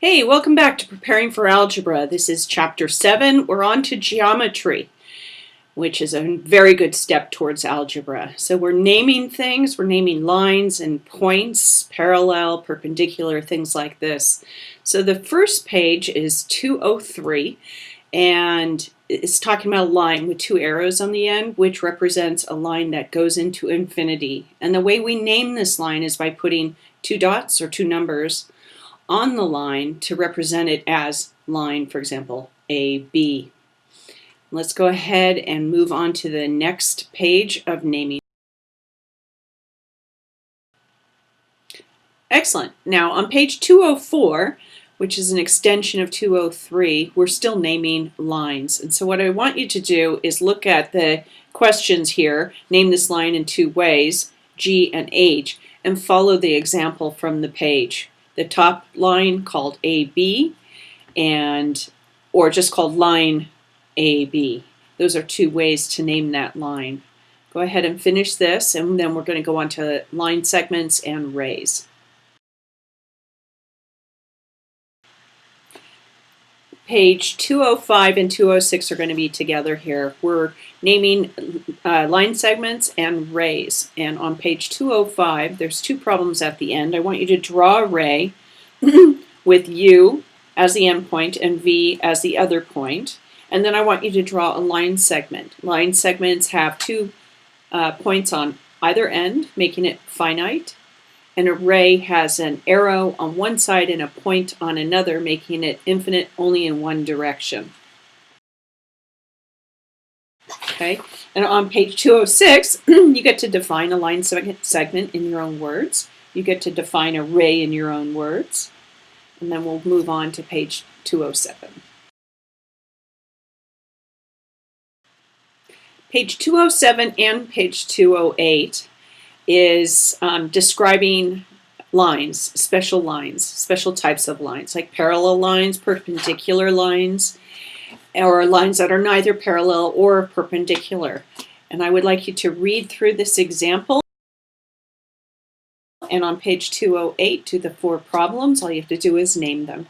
Hey, welcome back to Preparing for Algebra. This is Chapter 7. We're on to geometry, which is a very good step towards algebra. So we're naming things, we're naming lines and points, parallel, perpendicular, things like this. So the first page is 203, and it's talking about a line with two arrows on the end, which represents a line that goes into infinity. And the way we name this line is by putting two dots or two numbers on the line to represent it as line, for example, AB. Let's go ahead and move on to the next page of naming. Excellent. Now on page 204, which is an extension of 203, we're still naming lines. And so what I want you to do is look at the questions here, name this line in two ways, G and H, and follow the example from the page. The top line called AB or just called line AB. Those are two ways to name that line. Go ahead and finish this, and then we're going to go on to line segments and rays. Page 205 and 206 are going to be together here. We're naming line segments and rays. And on page 205, there's two problems at the end. I want you to draw a ray with U as the endpoint and V as the other point. And then I want you to draw a line segment. Line segments have two points on either end, making it finite. An array has an arrow on one side and a point on another, making it infinite only in one direction. Okay, and on page 206, you get to define a line segment in your own words. You get to define a ray in your own words. And then we'll move on to page 207. Page 207 and page 208 is describing lines, special types of lines, like parallel lines, perpendicular lines, or lines that are neither parallel or perpendicular. And I would like you to read through this example. And on page 208, to the four problems, all you have to do is name them.